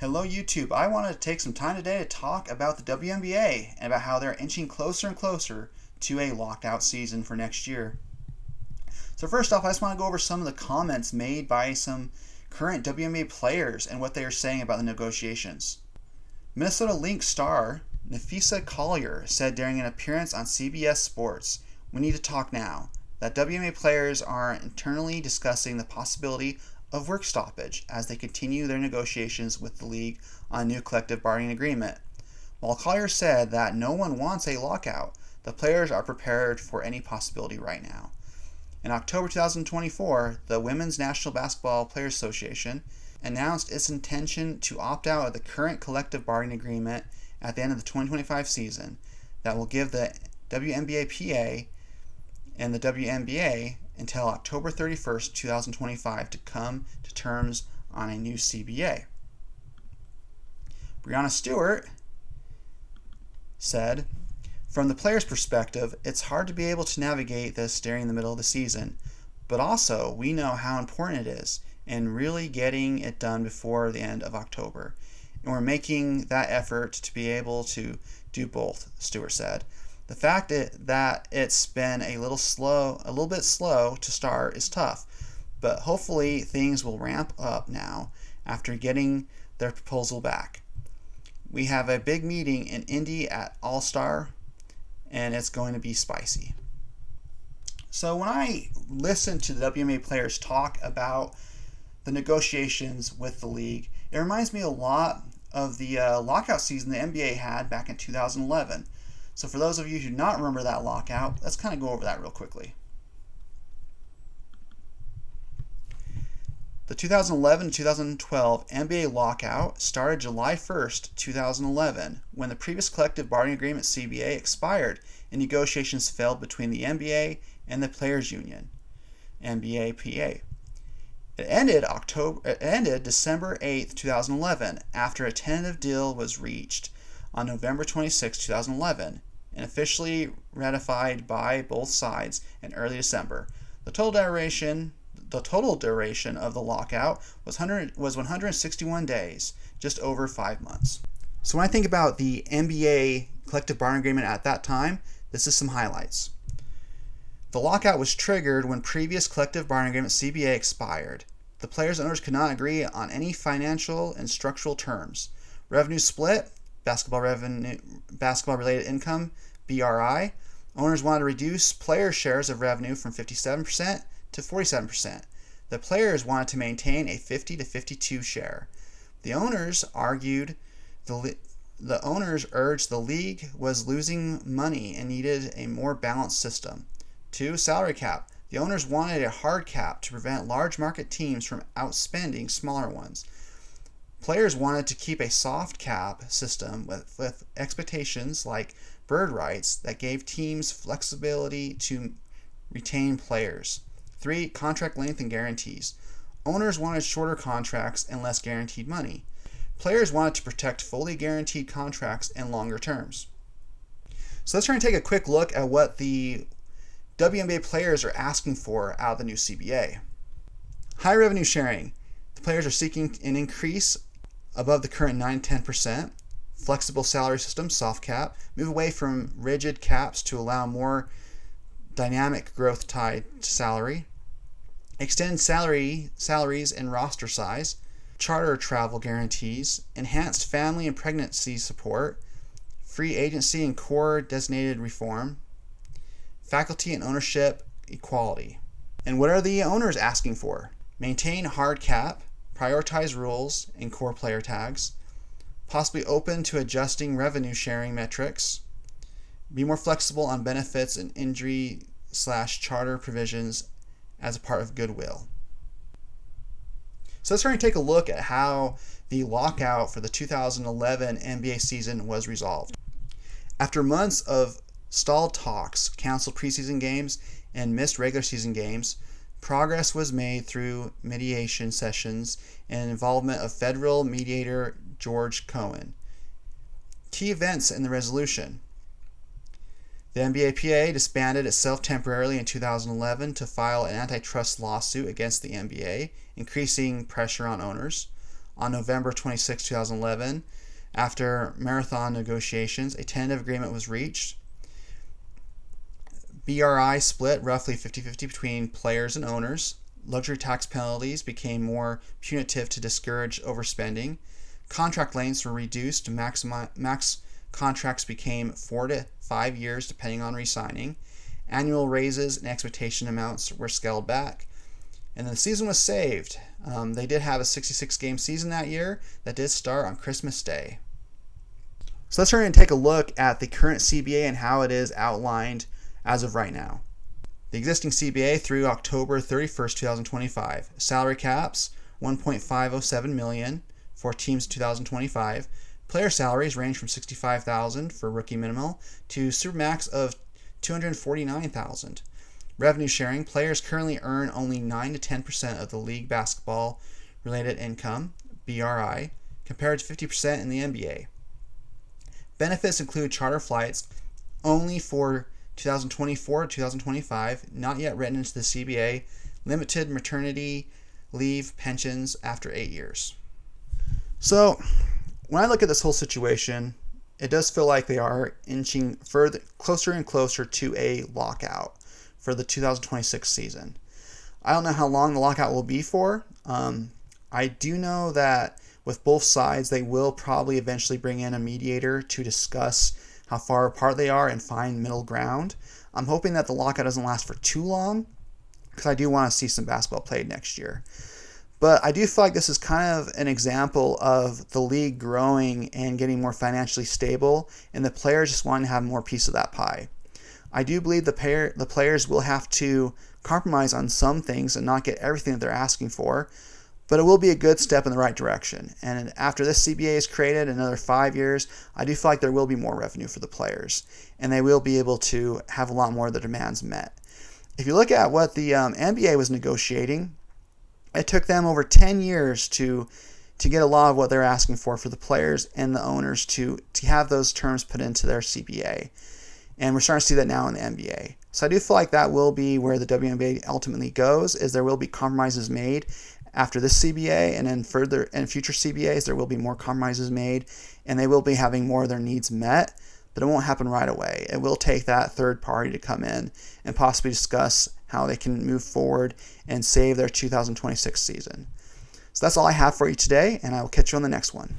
Hello YouTube, I wanted to take some time today to talk about the WNBA and about how they're inching closer and closer to a lockout season for next year. So first off, I just want to go over some of the comments made by some current WNBA players and what they are saying about the negotiations. Minnesota Lynx star Nafisa Collier said during an appearance on CBS Sports, "We need to talk now," that WNBA players are internally discussing the possibility of work stoppage as they continue their negotiations with the league on a new collective bargaining agreement. While Collier said that no one wants a lockout, the players are prepared for any possibility right now. In October 2024, the Women's National Basketball Players Association announced its intention to opt out of the current collective bargaining agreement at the end of the 2025 season that will give the WNBA PA and the WNBA until October 31st, 2025 to come to terms on a new CBA. Breanna Stewart said, "From the player's perspective, it's hard to be able to navigate this during the middle of the season, but also we know how important it is and really getting it done before the end of October. And we're making that effort to be able to do both," Stewart said. "The fact that it's been a little bit slow to start is tough, but hopefully things will ramp up now after getting their proposal back. We have a big meeting in Indy at All-Star, and it's going to be spicy." So when I listen to the WNBA players talk about the negotiations with the league, it reminds me a lot of the lockout season the NBA had back in 2011. So for those of you who do not remember that lockout, let's kind of go over that real quickly. The 2011-2012 NBA lockout started July 1st, 2011, when the previous collective bargaining agreement CBA expired and negotiations failed between the NBA and the Players Union, NBA PA. It ended December 8th, 2011, after a tentative deal was reached on November 26, 2011, and officially ratified by both sides in early December. The total duration of the lockout was 161 days, just over 5 months. So when I think about the NBA collective bargaining agreement at that time, this is some highlights. The lockout was triggered when previous collective bargaining agreement CBA expired. The players and owners could not agree on any financial and structural terms. Revenue split, basketball-related income, BRI. Owners wanted to reduce player shares of revenue from 57% to 47%. The players wanted to maintain a 50-52 share. The owners urged the league was losing money and needed a more balanced system. 2. Salary cap. The owners wanted a hard cap to prevent large market teams from outspending smaller ones. Players wanted to keep a soft cap system with expectations like bird rights that gave teams flexibility to retain players. 3. Contract length and guarantees. Owners wanted shorter contracts and less guaranteed money. Players wanted to protect fully guaranteed contracts and longer terms. So let's try and take a quick look at what the WNBA players are asking for out of the new CBA. High revenue sharing. The players are seeking an increase above the current 9-10%. Flexible salary system, soft cap. Move away from rigid caps to allow more dynamic growth tied to salary. Extend salaries and roster size. Charter travel guarantees. Enhanced family and pregnancy support. Free agency and core designated reform. Faculty and ownership equality. And what are the owners asking for? Maintain hard cap, prioritize rules and core player tags, possibly open to adjusting revenue sharing metrics, be more flexible on benefits and injury/charter provisions as a part of goodwill. So let's try and take a look at how the lockout for the 2011 NBA season was resolved. After months of stalled talks, canceled preseason games, and missed regular season games, progress was made through mediation sessions and involvement of federal mediator George Cohen. Key events in the resolution. The NBA PA disbanded itself temporarily in 2011 to file an antitrust lawsuit against the NBA, increasing pressure on owners. on November 26, 2011. After marathon negotiations, a tentative agreement was reached. BRI split roughly 50-50 between players and owners. Luxury tax penalties became more punitive to discourage overspending. Contract lengths were reduced. Max contracts became 4 to 5 years depending on re-signing. Annual raises and expectation amounts were scaled back. And the season was saved. They did have a 66-game season that year that did start on Christmas Day. So let's turn and take a look at the current CBA and how it is outlined as of right now. The existing CBA through October 31st, 2025. Salary caps, $1.507 million for teams in 2025. Player salaries range from $65,000 for rookie minimal to supermax of $249,000. Revenue sharing, players currently earn only 9 to 10% of the league basketball related income, BRI, compared to 50% in the NBA. Benefits include charter flights only for 2024 to 2025, not yet written into the CBA, limited maternity leave pensions after 8 years. So, when I look at this whole situation, it does feel like they are inching closer and closer to a lockout for the 2026 season. I don't know how long the lockout will be for. I do know that with both sides, they will probably eventually bring in a mediator to discuss how far apart they are and find middle ground. I'm hoping that the lockout doesn't last for too long because I do want to see some basketball played next year. But I do feel like this is kind of an example of the league growing and getting more financially stable and the players just wanting to have more piece of that pie. I do believe the players will have to compromise on some things and not get everything that they're asking for, but it will be a good step in the right direction. And after this CBA is created, another 5 years, I do feel like there will be more revenue for the players, and they will be able to have a lot more of their demands met. If you look at what the NBA was negotiating, it took them over 10 years to get a lot of what they're asking for the players and the owners to have those terms put into their CBA. And we're starting to see that now in the NBA. So I do feel like that will be where the WNBA ultimately goes, is there will be compromises made after this CBA, and then further in future CBAs there will be more compromises made, and they will be having more of their needs met, but it won't happen right away. It will take that third party to come in and possibly discuss how they can move forward and save their 2026 season. So that's all I have for you today, and I will catch you on the next one.